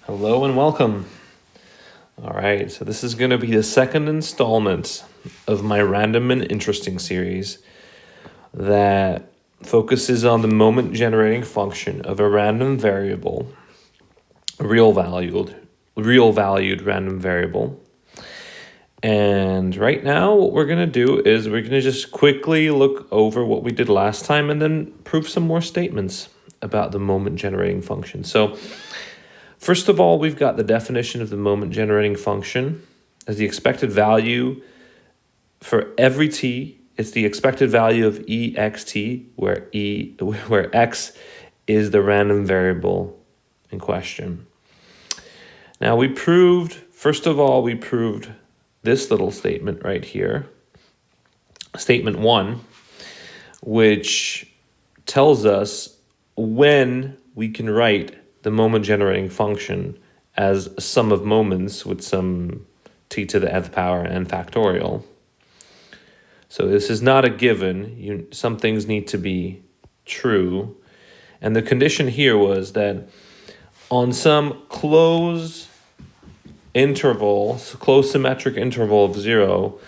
Hello and welcome. All right, so this is going to be the second installment of my random and interesting series that focuses on the moment generating function of a random variable, a real valued random variable. And right now what we're going to do is we're going to just quickly look over what we did last time and then prove some more statements about the moment generating function. So first of all, we've got the definition of the moment generating function as the expected value for every t. It's the expected value of ext, where x is the random variable in question. Now we proved this little statement right here, statement 1, which tells us when we can write the moment generating function as a sum of moments with some t to the nth power and factorial. So this is not a given. Some things need to be true. And the condition here was that on some closed symmetric interval of 0,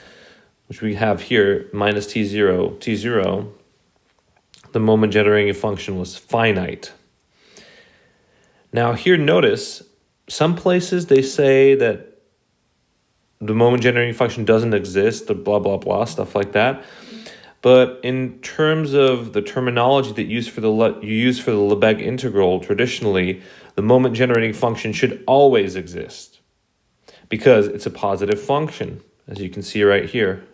which we have here, minus t0, the moment generating function was finite. Now here, notice, some places they say that the moment generating function doesn't exist, the blah, blah, blah, stuff like that. But in terms of the terminology that you use for the Lebesgue integral, traditionally, the moment generating function should always exist because it's a positive function, as you can see right here.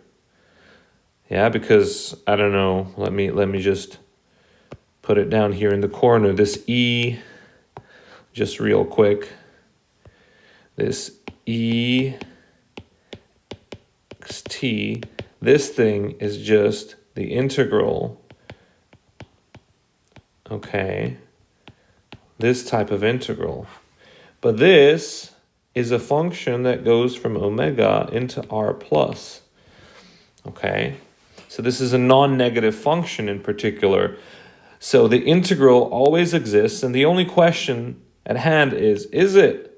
Yeah, because, I don't know, let me just put it down here in the corner. This e, just real quick, this ext, this thing is just the integral, okay, this type of integral. But this is a function that goes from omega into r plus, okay? So this is a non-negative function in particular. So the integral always exists, and the only question at hand is it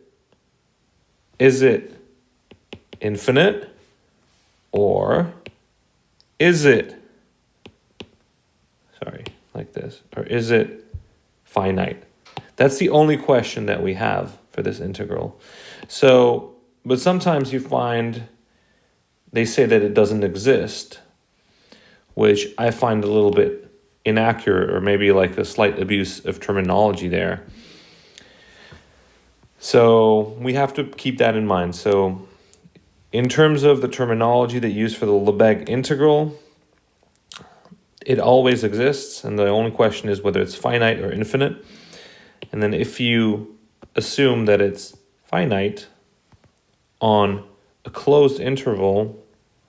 infinite or is it, like this, or is it finite? That's the only question that we have for this integral. So, but sometimes you find they say that it doesn't exist, which I find a little bit inaccurate, or maybe like a slight abuse of terminology there. So we have to keep that in mind. So in terms of the terminology that you use for the Lebesgue integral, it always exists, and the only question is whether it's finite or infinite. And then if you assume that it's finite on a closed interval,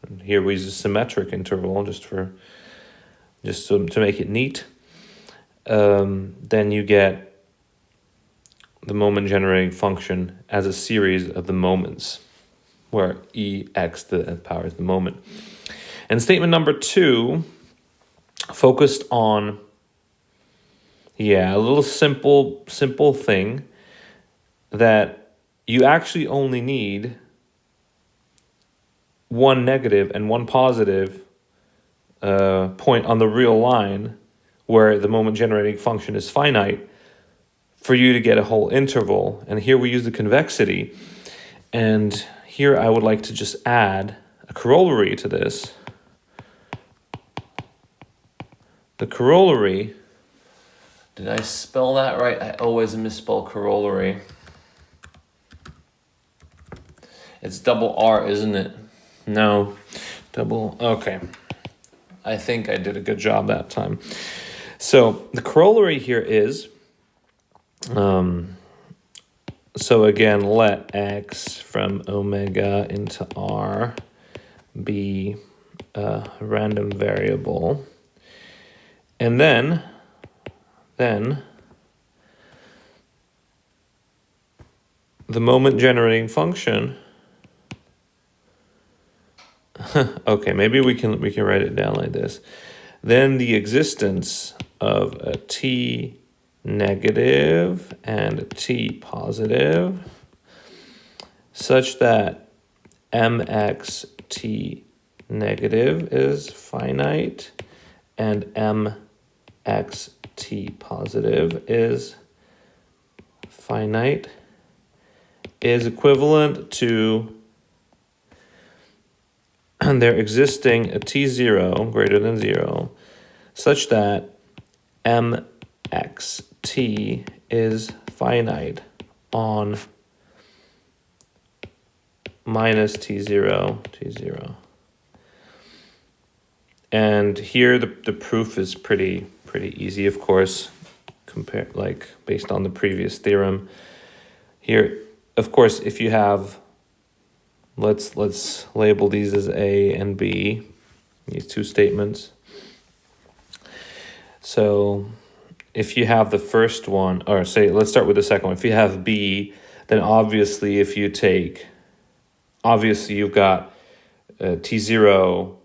and here we use a symmetric interval just to make it neat, then you get the moment generating function as a series of the moments, where ex to the nth power is the moment. And statement number 2 focused on, a little simple thing that you actually only need one negative and one positive point on the real line where the moment generating function is finite for you to get a whole interval. And here we use the convexity. And here I would like to just add a corollary to this. The corollary, did I spell that right? I always misspell corollary. It's double R, isn't it? No, okay. I think I did a good job that time. So the corollary here is, so again, let x from omega into r be a random variable. And then the moment generating function, okay, maybe we can write it down like this. Then the existence of a t negative and t positive, such that mxt negative is finite and mxt positive is finite, is equivalent to there existing a t0 greater than 0, such that mxt is finite on minus t0, t0. And here the proof is pretty easy, of course, based on the previous theorem. Here, of course, if you have, let's label these as A and B, these two statements. So if you have the first one, or say, let's start with the second one. If you have B, then obviously you've got T0,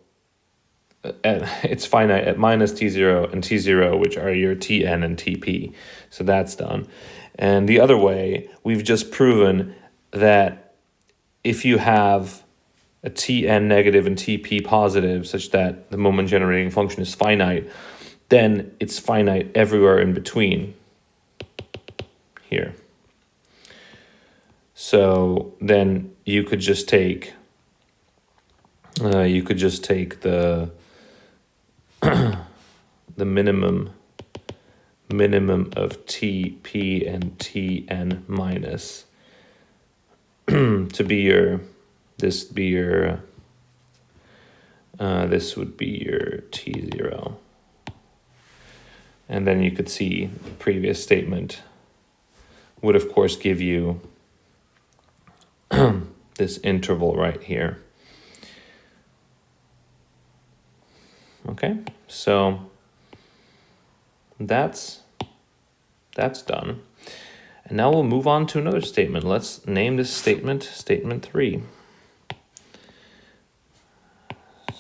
it's finite at minus T0 and T0, which are your Tn and Tp. So that's done. And the other way, we've just proven that if you have a Tn negative and Tp positive, such that the moment generating function is finite, then it's finite everywhere in between here. So then you could just take the the minimum of Tp and Tn minus to be this would be your T0. And then you could see the previous statement would of course give you this interval right here. Okay, so that's done. And now we'll move on to another statement. Let's name this statement statement 3.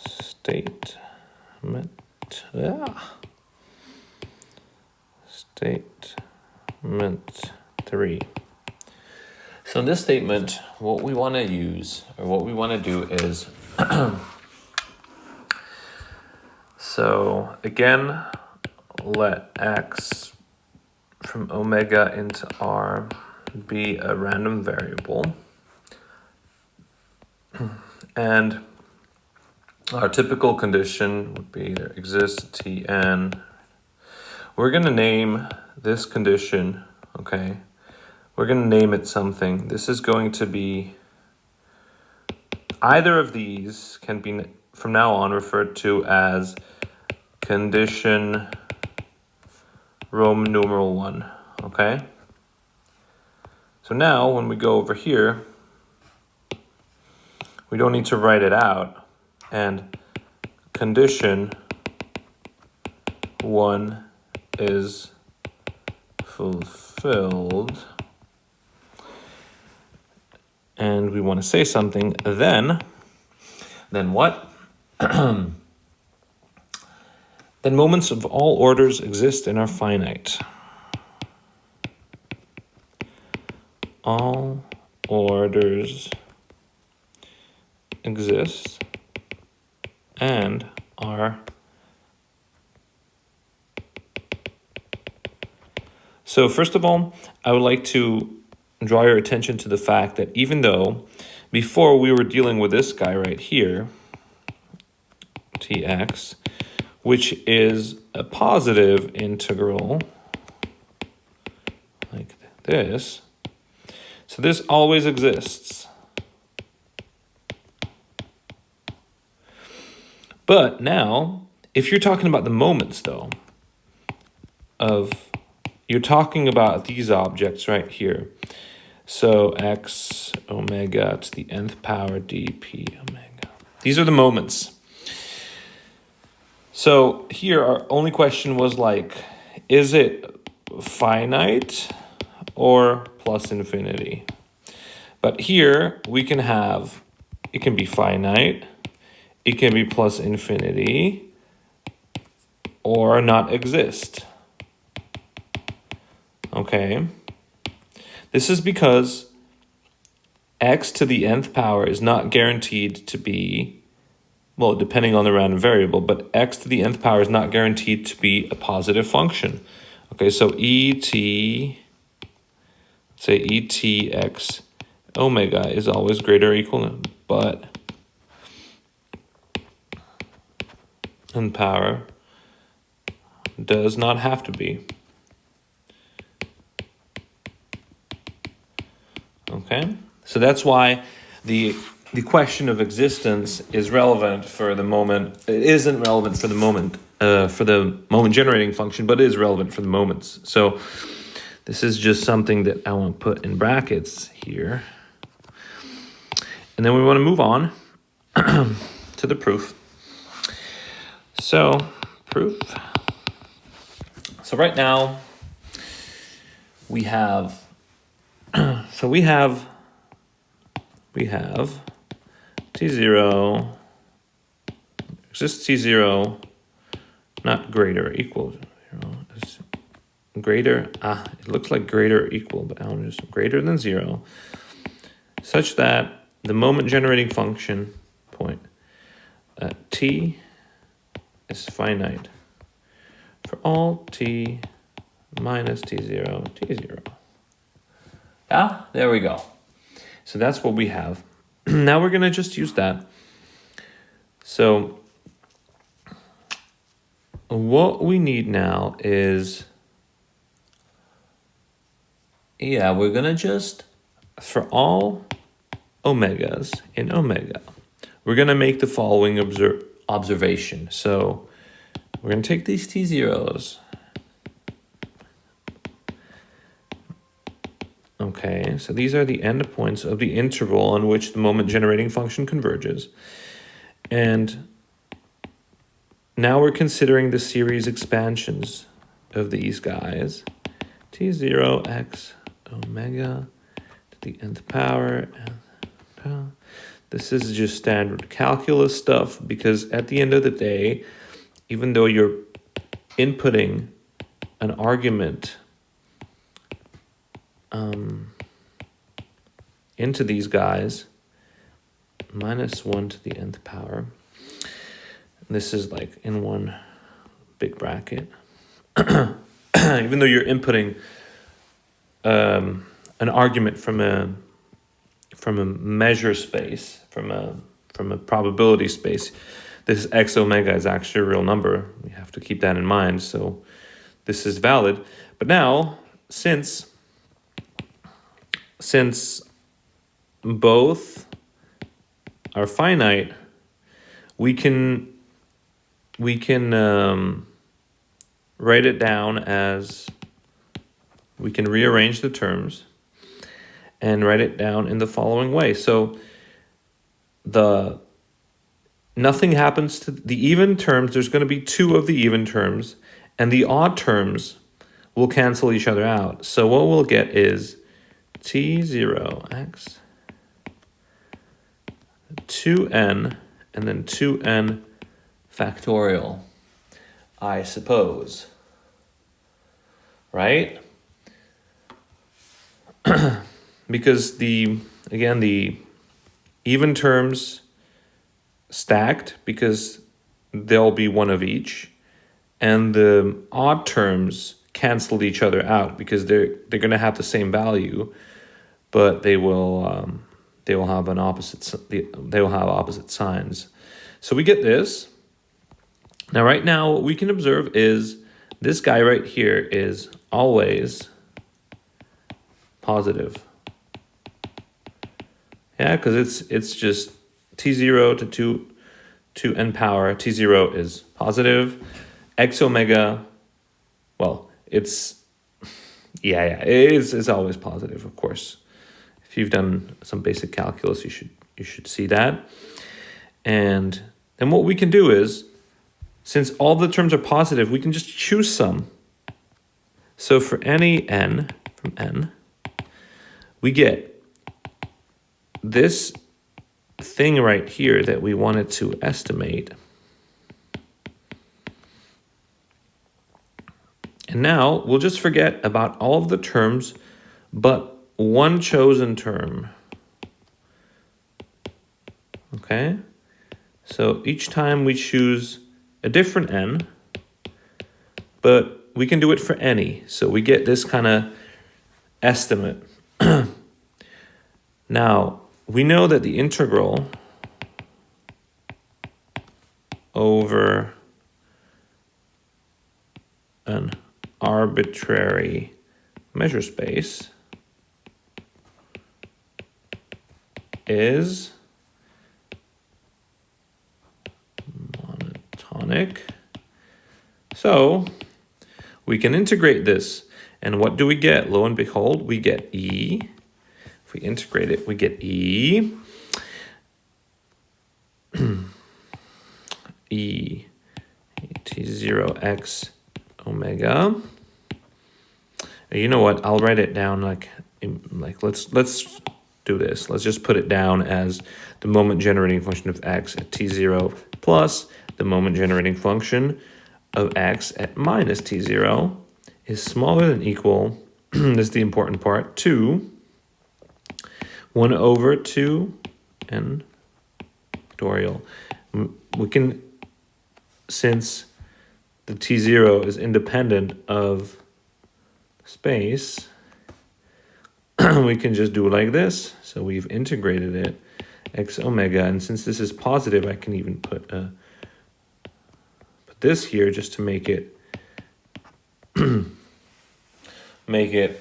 Statement 3. So in this statement, what we want to use, or what we want to do is, so again, let x from omega into r be a random variable. And our typical condition would be there exists Tn. We're going to name this condition, okay? We're going to name it something. This is going to be, either of these can be from now on referred to as condition Roman numeral 1, okay? So now when we go over here, we don't need to write it out, and condition 1 is fulfilled, and we want to say something, then what? Then moments of all orders exist and are finite. All orders exist and are. So first of all, I would like to draw your attention to the fact that even though before we were dealing with this guy right here, Tx, which is a positive integral, like this. So this always exists. But now, if you're talking about the moments, though, you're talking about these objects right here. So x omega to the nth power dp omega. These are the moments. So here our only question was like, is it finite or plus infinity? But here we can have, it can be finite, it can be plus infinity, or not exist. okay? This is because x to the nth power is not guaranteed to be, well, depending on the random variable, but x to the nth power is not guaranteed to be a positive function. Okay, so say etx omega is always greater or equal to, but n power does not have to be. Okay, so that's why the question of existence is relevant for the moment. It isn't relevant for the moment generating function, but it is relevant for the moments. So this is just something that I want to put in brackets here. And then we want to move on to the proof. So proof. So right now we have we have T0 exists T0 not greater or equal to 0. It's greater, it looks like greater or equal, but I want to just greater than 0, such that the moment generating function point T is finite for all T minus T0, T0. Yeah, there we go. So that's what we have. Now we're going to just use that. So what we need now is, we're going to just, for all omegas in omega, we're going to make the following observation. So we're going to take these T0s. Okay, so these are the endpoints of the interval on which the moment generating function converges. And now we're considering the series expansions of these guys. T0 x omega to the nth power. This is just standard calculus stuff, because at the end of the day, even though you're inputting an argument into these guys, -1 to the nth power. This is like in one big bracket. Even though you're inputting an argument from a measure space, from a probability space, this x omega is actually a real number. We have to keep that in mind. So this is valid. But now, since both are finite, we can write it down as, we can rearrange the terms and write it down in the following way. So nothing happens to the even terms. There's going to be 2 of the even terms, and the odd terms will cancel each other out. So what we'll get is T0x 2n and then 2n factorial, I suppose. Right? Because the even terms stacked, because there'll be 1 of each, and the odd terms canceled each other out because they're going to have the same value, but they will have opposite signs. So we get this. Now right now what we can observe is this guy right here is always positive. Yeah, because it's just T0 to n power. T0 is positive. X omega, well, it's always positive, of course. If you've done some basic calculus, you should see that. And then what we can do is, since all the terms are positive, we can just choose some. So for any n from n, we get this thing right here that we wanted to estimate. And now we'll just forget about all of the terms, but one chosen term. Okay? So each time we choose a different n, but we can do it for any. So we get this kind of estimate. Now, we know that the integral over an arbitrary measure space is monotonic. So we can integrate this. And what do we get? Lo and behold, we get E. If we integrate it, we get E. E T0x omega. You know what? I'll write it down like let's do this. Let's just put it down as the moment generating function of x at t0 plus the moment generating function of x at minus t0 is smaller than equal, this is the important part, to 1 over 2 n factorial. We can, since the t0 is independent of space, we can just do it like this. So we've integrated it, x omega, and since this is positive, I can even put this here just to make it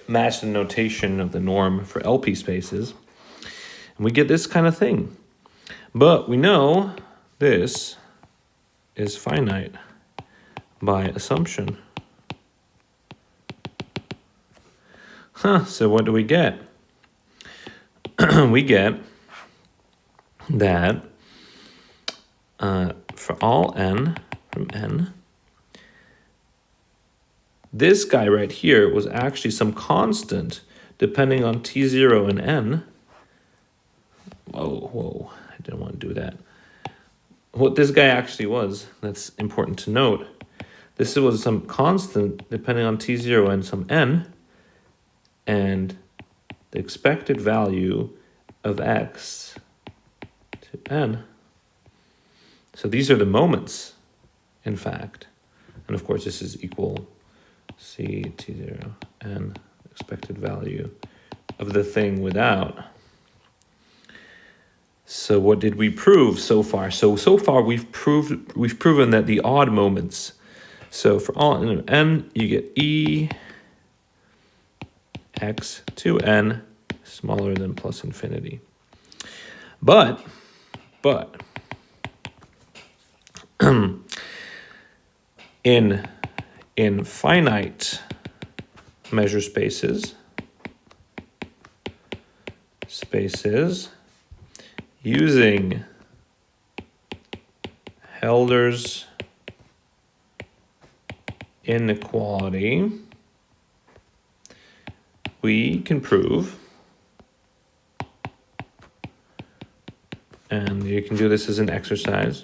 match the notation of the norm for LP spaces. And we get this kind of thing. But we know this is finite by assumption. So what do we get? We get that for all n from n, this guy right here was actually some constant depending on t0 and n. Whoa, I didn't want to do that. What this guy actually was, that's important to note. This was some constant depending on t0 and some n, and the expected value of x to n. So these are the moments, in fact. And of course, this is equal c t0 n expected value of the thing without. So what did we prove so far? So far we've proven that the odd moments. So for all n, you get e x to n smaller than plus infinity. But in finite measure spaces using Hölder's inequality, we can prove, and you can do this as an exercise,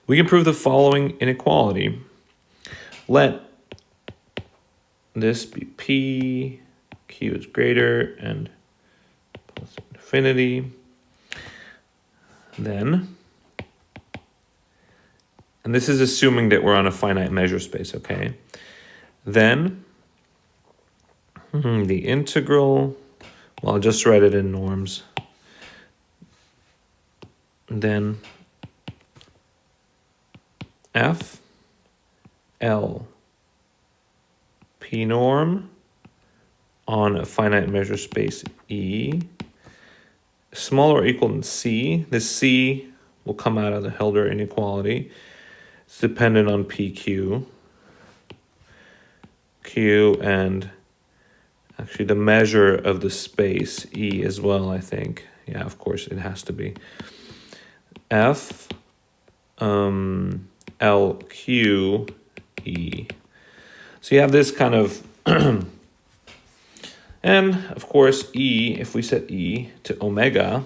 we can prove the following inequality. Let this be p, q is greater, and plus infinity. Then, and this is assuming that we're on a finite measure space, okay? Then, the integral, well, I'll just write it in norms. Then F L P norm on a finite measure space E smaller or equal than C. This C will come out of the Hölder inequality. It's dependent on PQ. Q and actually the measure of the space E as well, I think. Yeah, of course it has to be. F L Q E. So you have this kind of and of course E, if we set E to omega,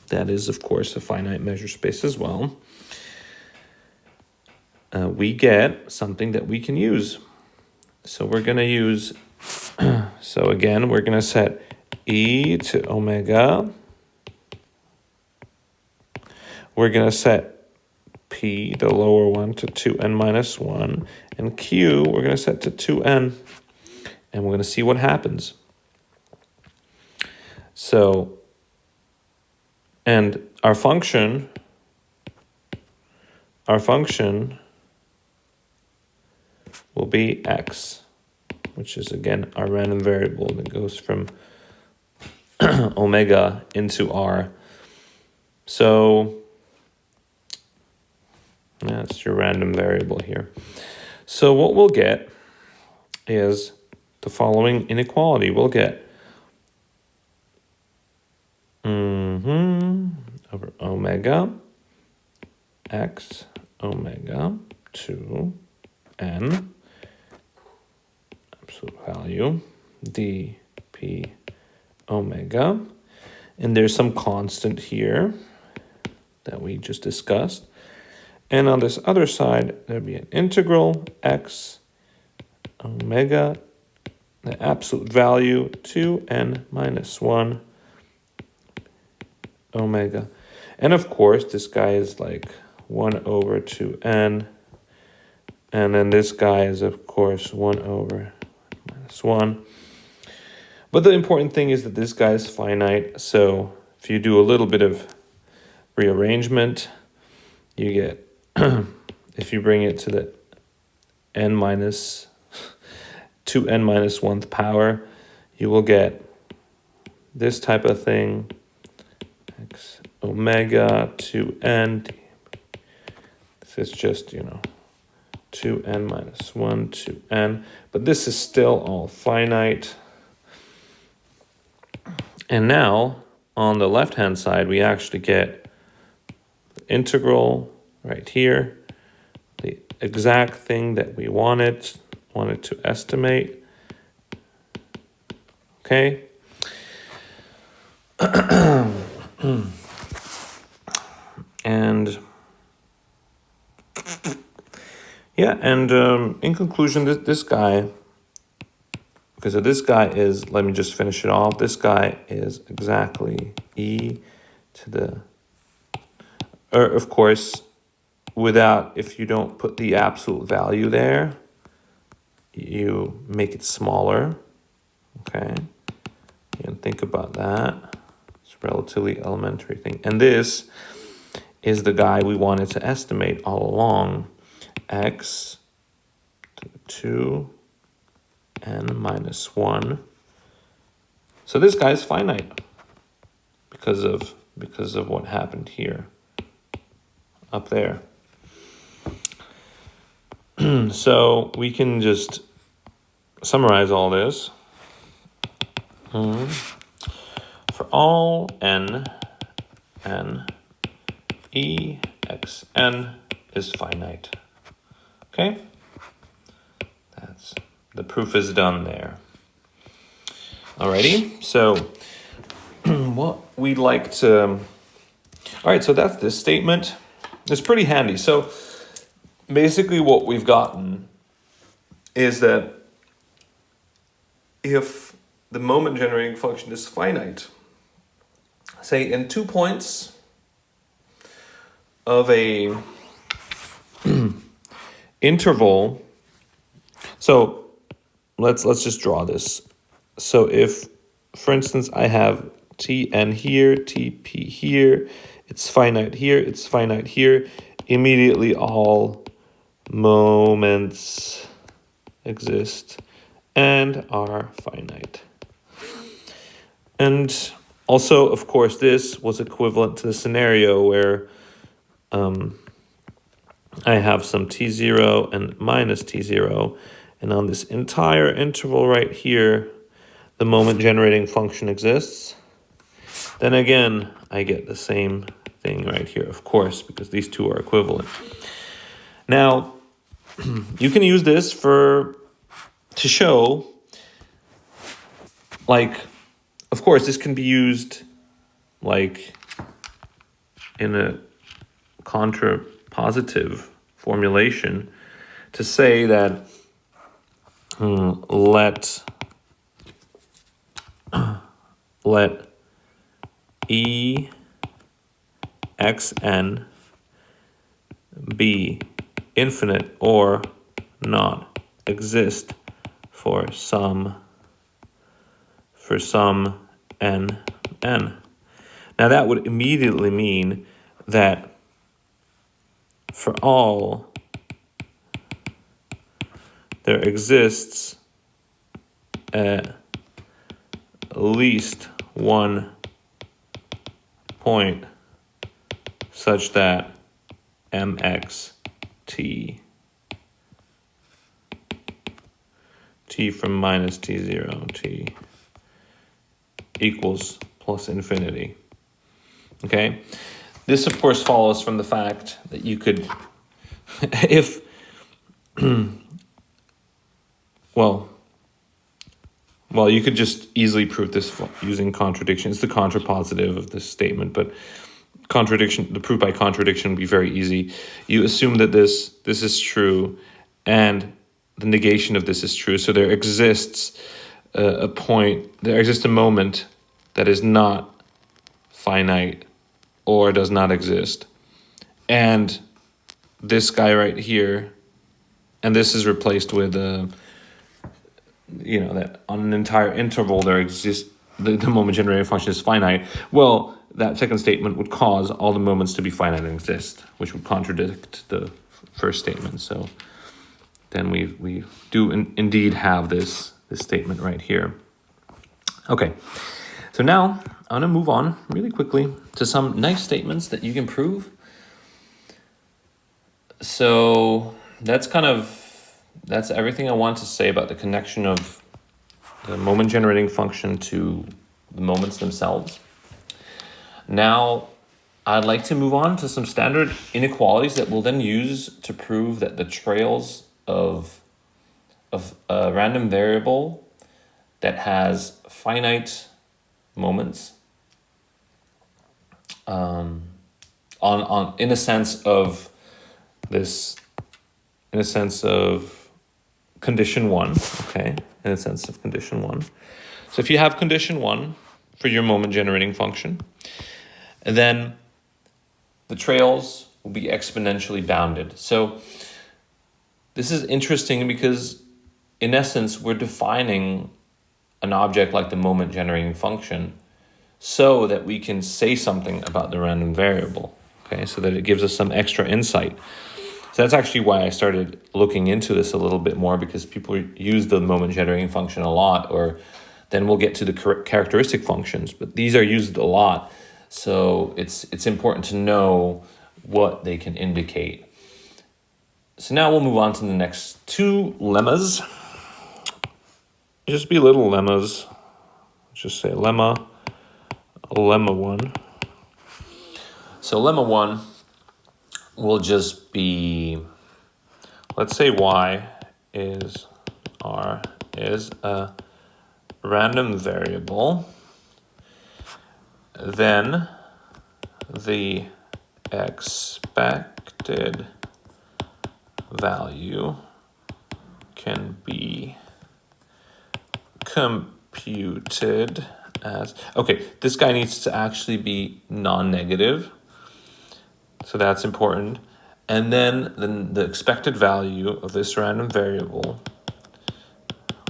that is of course a finite measure space as well. we get something that we can use. So we're going to use, so again, we're going to set e to omega. We're going to set p, the lower one, to 2n minus 1. And q, we're going to set to 2n. And we're going to see what happens. So, and our function will be x, which is, again, our random variable that goes from omega into r. So that's your random variable here. So what we'll get is the following inequality. We'll get over omega x omega 2n absolute value dp omega, and there's some constant here that we just discussed, and on this other side there'd be an integral x omega, the absolute value 2n minus 1 omega. And of course, this guy is like 1 over 2n. And then this guy is, of course, 1 over minus 1. But the important thing is that this guy is finite. So if you do a little bit of rearrangement, you get, if you bring it to the n minus 2n minus 1th power, you will get this type of thing. X omega 2n. This is just, 2n minus 1, 2n. But this is still all finite. And now, on the left-hand side, we actually get the integral right here, the exact thing that we wanted to estimate. Okay. And yeah, and in conclusion, this guy, because this guy is, let me just finish it off. This guy is exactly e to the, or of course, if you don't put the absolute value there, you make it smaller. Okay, and think about that. It's a relatively elementary thing. And this is the guy we wanted to estimate all along. X to 2n minus 1. So this guy is finite because of what happened here, up there. So we can just summarize all this. For all n, e x n is finite. Okay? The proof is done there. Alrighty, so what we'd like to... All right, so that's this statement. It's pretty handy. So basically what we've gotten is that if the moment generating function is finite, say in 2 points of a interval, so let's just draw this. So if, for instance, I have Tn here, Tp here, it's finite here, it's finite here, immediately all moments exist and are finite. And also, of course, this was equivalent to the scenario where I have some t0 and minus t0, and on this entire interval right here, the moment generating function exists. Then again, I get the same thing right here, of course, because these two are equivalent. Now, you can use this to show, like, of course, this can be used like in a contrapositive formulation to say that let E xn be infinite or not exist for some n. Now that would immediately mean that for all there exists at least one point such that mx t from minus t0 t equals plus infinity. Okay, this of course follows from the fact that you could, if, well, you could just easily prove this using contradiction. It's the contrapositive of this statement, but the proof by contradiction would be very easy. You assume that this is true, and the negation of this is true. So there exists a moment that is not finite or does not exist. And this guy right here, and this is replaced with, that on an entire interval there exists, the moment generating function is finite. Well, that second statement would cause all the moments to be finite and exist, which would contradict the first statement. So then we do indeed have this statement right here. Okay, so now I'm going to move on really quickly to some nice statements that you can prove. So that's everything I want to say about the connection of the moment generating function to the moments themselves. Now, I'd like to move on to some standard inequalities that we'll then use to prove that the trails of a random variable that has finite moments in a sense of condition one, okay? In a sense of condition one. So if you have condition one for your moment generating function, then the trails will be exponentially bounded. So this is interesting because in essence, we're defining an object like the moment generating function so that we can say something about the random variable, okay? So that it gives us some extra insight. So that's actually why I started looking into this a little bit more, because people use the moment generating function a lot, or then we'll get to the characteristic functions, but these are used a lot. So it's important to know what they can indicate. So now we'll move on to the next two lemmas. Just be little lemmas. Just say lemma 1. So lemma 1 will just be, let's say y is a random variable, then the expected value can be computed as, okay, this guy needs to actually be non-negative, so that's important. And then the expected value of this random variable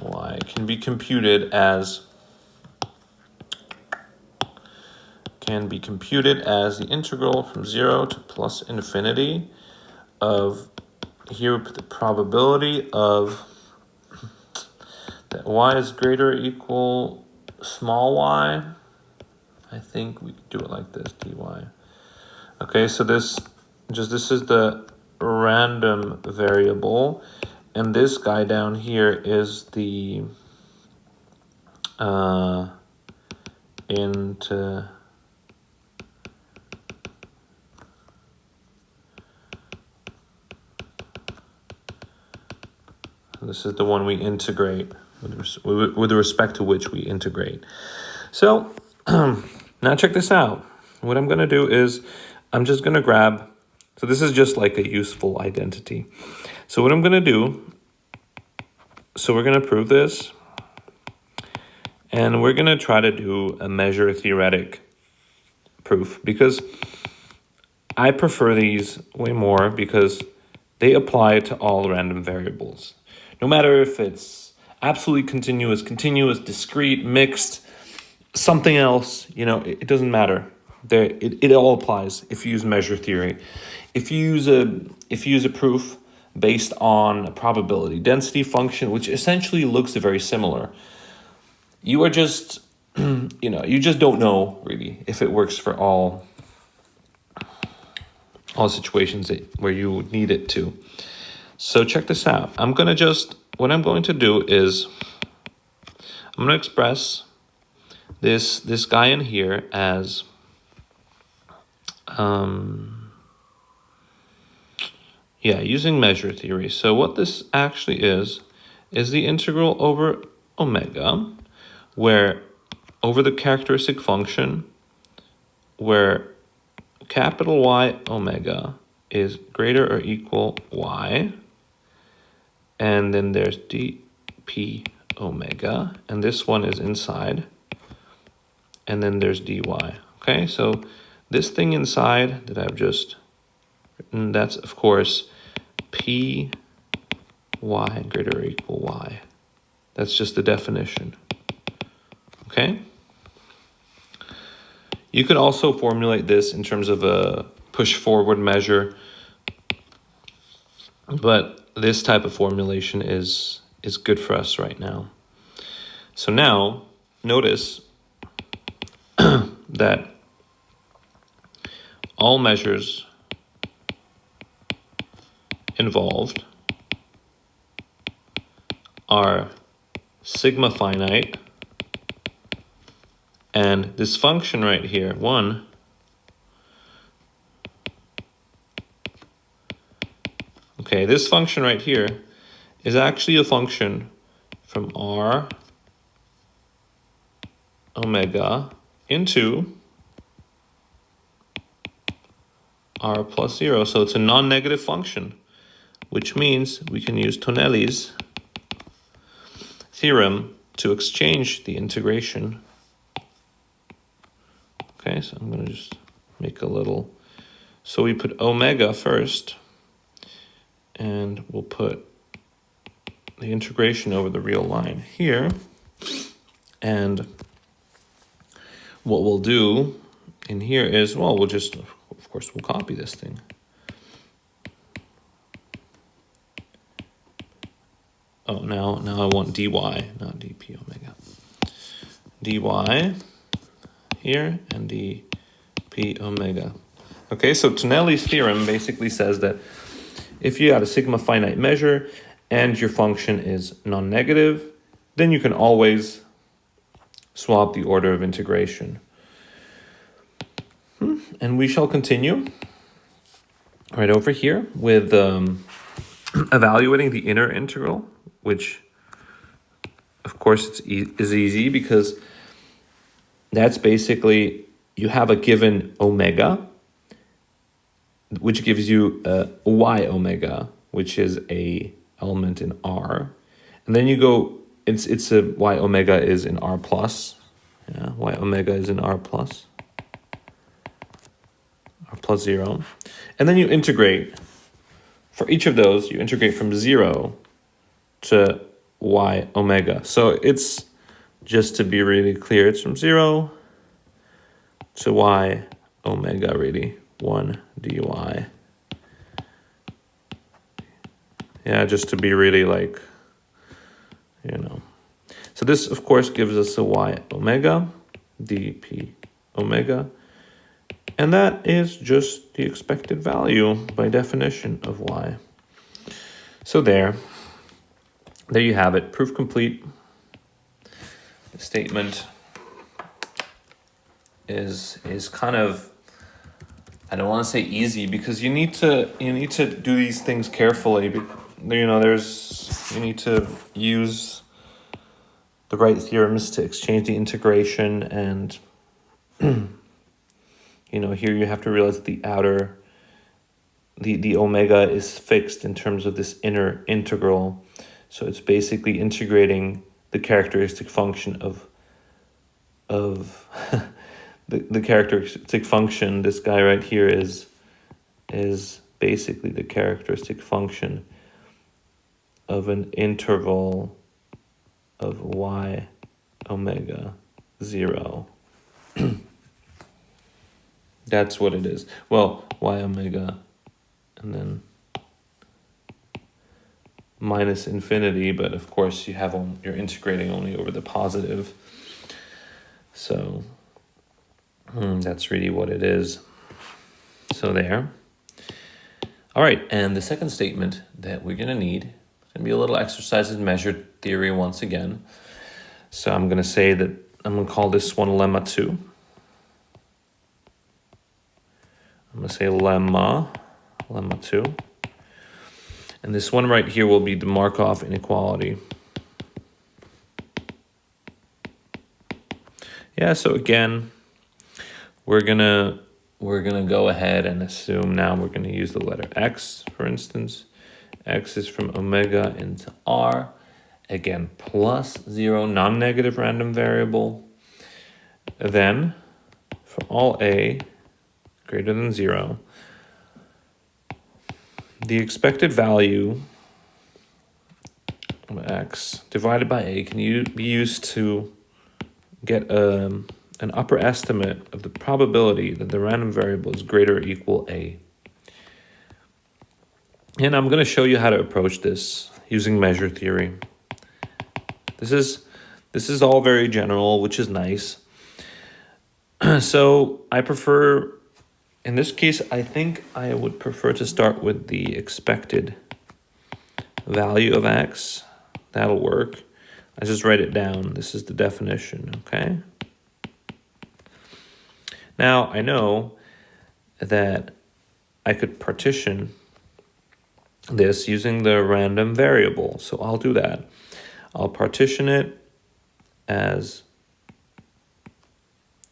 y can be computed as the integral from 0 to plus infinity of, here we put the probability of that y is greater or equal small y. I think we could do it like this, dy. Okay, so this is the random variable, and this guy down here is the this is the one we integrate, with respect to which we integrate. So now check this out. What I'm going to do is I'm just going to grab So this is just like a useful identity. So what I'm going to do, so we're going to prove this, and we're going to try to do a measure theoretic proof, because I prefer these way more because they apply to all random variables. No matter if it's absolutely continuous, discrete, mixed, something else, it doesn't matter. It all applies if you use measure theory. If you use a proof based on a probability density function, which essentially looks very similar, you are just, you just don't know really if it works for all situations where you need it to. So check this out. What I'm going to do is I'm going to express this guy in here as using measure theory. So what this actually is the integral over omega, where over the characteristic function, where capital Y omega is greater or equal y, and then there's dp omega, and this one is inside, and then there's dy. Okay, so this thing inside that I've just written, that's of course p y greater or equal y. That's just the definition. Okay? You could also formulate this in terms of a push forward measure, but this type of formulation is good for us right now. So now, notice that all measures involved are sigma finite, and this function right here, 1, okay, this function right here is actually a function from r omega into r plus 0. So it's a non-negative function, which means we can use Tonelli's theorem to exchange the integration. Okay, so I'm going to just make a little... So we put omega first, and we'll put the integration over the real line here. And what we'll do in here is, well, we'll just, of course, we'll copy this thing. Oh, now I want dy, not dp omega. dy here and dp omega. Okay, so Tonelli's theorem basically says that if you have a sigma finite measure and your function is non-negative, then you can always swap the order of integration. And we shall continue right over here with evaluating the inner integral, which of course is easy because that's basically, you have a given omega, which gives you a y omega, which is a element in R. And then you go, it's a y omega is in R plus. Yeah, y omega is in R plus. R plus 0. And then you integrate. For each of those, you integrate from 0 to y omega. So it's, just to be really clear, it's from 0 to y omega, really, 1 dy. Yeah, just to be really like, So this, of course, gives us a y omega, dp omega, and that is just the expected value by definition of y. So there you have it, proof complete. The statement is kind of, I don't want to say easy, because you need to do these things carefully. You need to use the right theorems to exchange the integration, and here you have to realize that the outer the omega is fixed in terms of this inner integral. So it's basically integrating the characteristic function of the characteristic function. This guy right here is basically the characteristic function of an interval of y omega 0. That's what it is. Well, y omega and then minus infinity, but of course you're integrating only over the positive. So that's really what it is. So there. All right, and the second statement that we're gonna need is gonna be a little exercise in measure theory once again. So I'm gonna say that I'm gonna call this one lemma 2. I'm gonna say lemma 2. And this one right here will be the Markov inequality. Yeah, so again, we're gonna go ahead and assume now we're gonna use the letter x, for instance. X is from omega into r. Again, plus 0, non-negative random variable. Then, for all a greater than 0, the expected value of x divided by a can be used to get an upper estimate of the probability that the random variable is greater or equal a. And I'm going to show you how to approach this using measure theory. This is all very general, which is nice. So I prefer, in this case, I think I would prefer to start with the expected value of x. That'll work. I just write it down. This is the definition, okay? Now, I know that I could partition this using the random variable. So I'll do that. I'll partition it as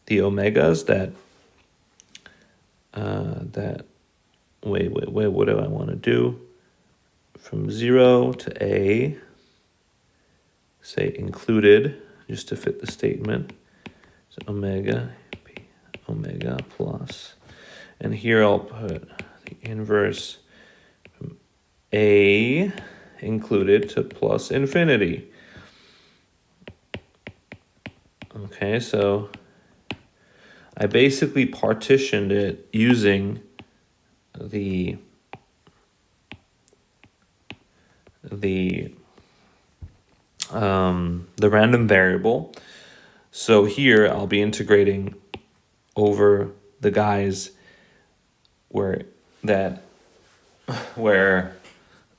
the omegas wait, what do I want to do? From 0 to a, say included, just to fit the statement. So omega, p, omega plus. And here I'll put the inverse from a included to plus infinity. Okay, so I basically partitioned it using the random variable. So here I'll be integrating over the guys where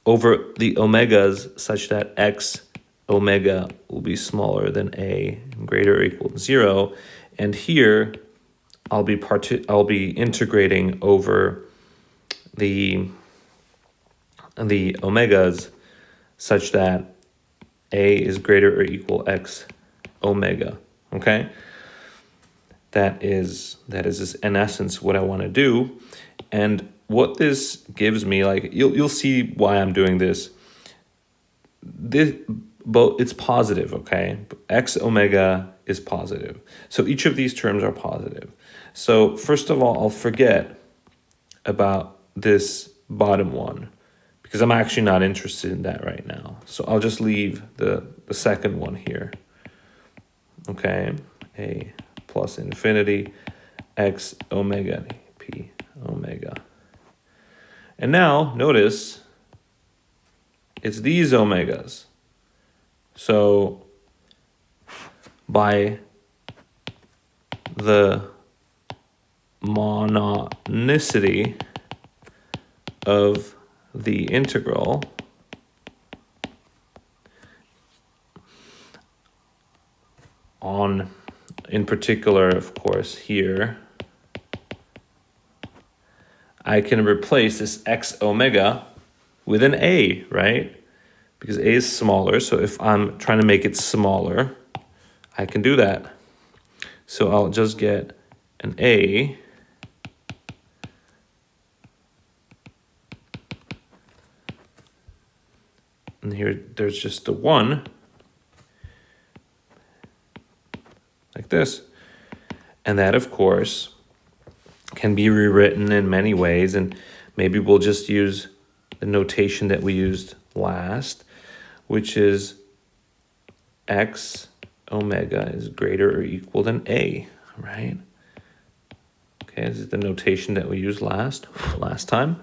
over the omegas such that x omega will be smaller than a and greater or equal to 0. And here I'll be integrating over the omegas such that a is greater or equal x omega. Okay? That is in essence what I want to do. And what this gives me, like you'll see why I'm doing this. But it's positive, okay? X omega is positive. So each of these terms are positive. So first of all, I'll forget about this bottom one because I'm actually not interested in that right now. So I'll just leave the second one here. Okay, a plus infinity, x omega, p omega. And now, notice, it's these omegas. So, by the mononicity of the integral, in particular, of course, here, I can replace this x omega with an a, right? Because a is smaller, so if I'm trying to make it smaller, I can do that. So I'll just get an a and here there's just the 1, like this. And that, of course, can be rewritten in many ways, and maybe we'll just use the notation that we used last, which is x omega is greater or equal than a, right? Okay, this is the notation that we used last time.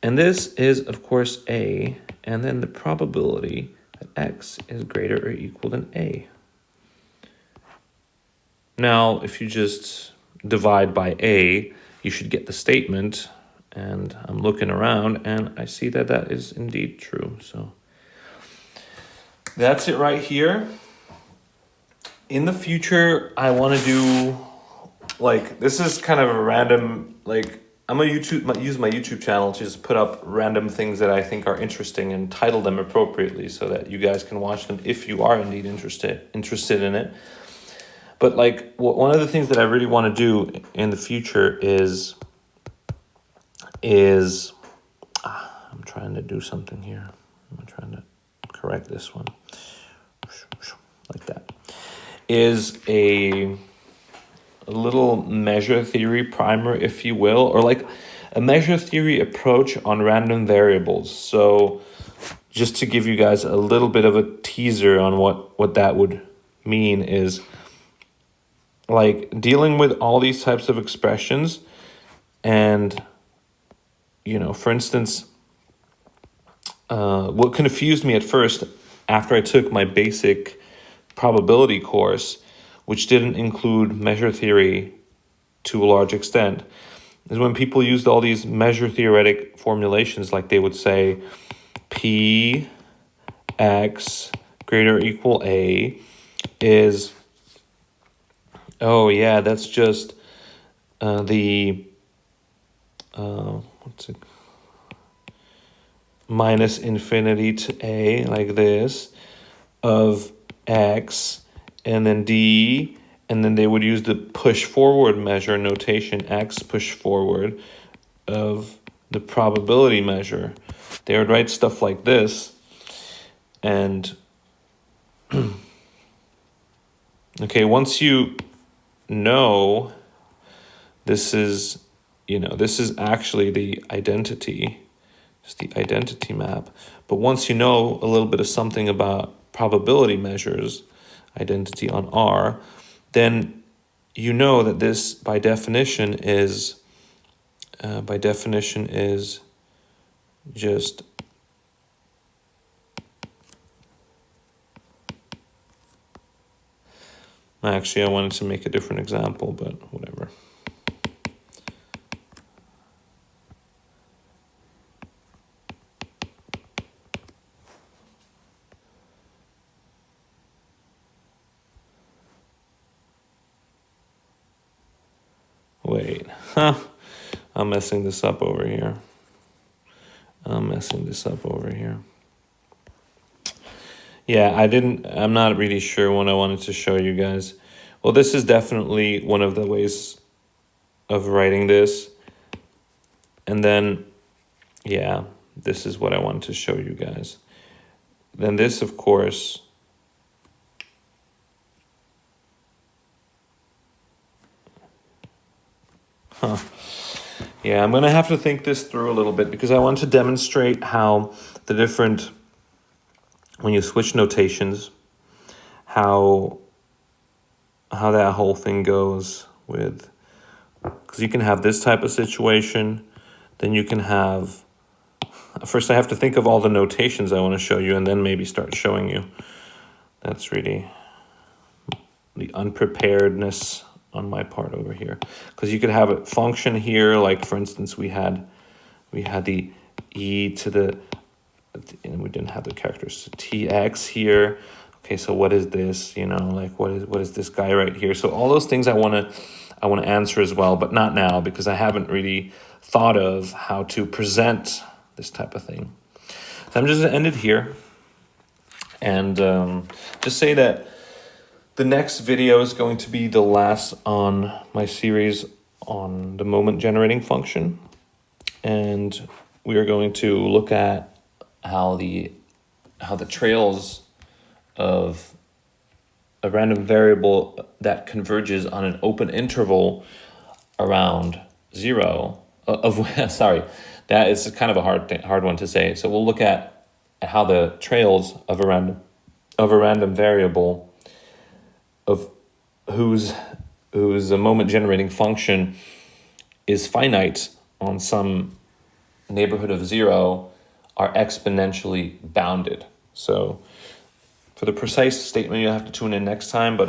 And this is, of course, a, and then the probability that x is greater or equal than a. Now, if you just divide by a, you should get the statement, and I'm looking around and I see that that is indeed true. So that's it right here. In the future, I want to do, like, this is kind of a random, like, I'm gonna use my YouTube channel to just put up random things that I think are interesting and title them appropriately so that you guys can watch them if you are indeed interested in it. But like one of the things that I really want to do in the future is I'm trying to do something here. I'm trying to correct this one, like that. Is a little measure theory primer, if you will, or like a measure theory approach on random variables. So just to give you guys a little bit of a teaser on what that would mean is like dealing with all these types of expressions. And, you know, for instance, what confused me at first after I took my basic probability course, which didn't include measure theory to a large extent, is when people used all these measure theoretic formulations, like they would say P x greater or equal A is, oh yeah, that's just the what's it, minus infinity to A, like this, of x, and then d, and then they would use the push forward measure notation, x push forward, of the probability measure. They would write stuff like this. And okay, once you know this is, you know, this is actually the identity, it's the identity map. But once you know a little bit of something about probability measures, identity on R, then you know that this by definition is just actually I wanted to make a different example, but whatever. Wait, I'm messing this up over here. Yeah, I'm not really sure what I wanted to show you guys. Well, this is definitely one of the ways of writing this. And then, yeah, this is what I wanted to show you guys. Then this, of course, yeah, I'm going to have to think this through a little bit because I want to demonstrate how the different, when you switch notations, how that whole thing goes with, because you can have this type of situation, then you can have, first I have to think of all the notations I want to show you and then maybe start showing you. That's really the unpreparedness on my part over here, because you could have a function here, like for instance we had the e to the, and we didn't have the characters, so tx here. Okay, so what is this, you know, like what is this guy right here? So all those things I want to answer as well, but not now because I haven't really thought of how to present this type of thing. So I'm just going to end it here and just say that the next video is going to be the last on my series on the moment generating function. And we are going to look at how the how the trails of a random variable that converges on an open interval around zero sorry, that is kind of a hard one to say. So we'll look at how the trails of a random variable of whose a moment generating function is finite on some neighborhood of zero are exponentially bounded. So for the precise statement, you'll have to tune in next time, but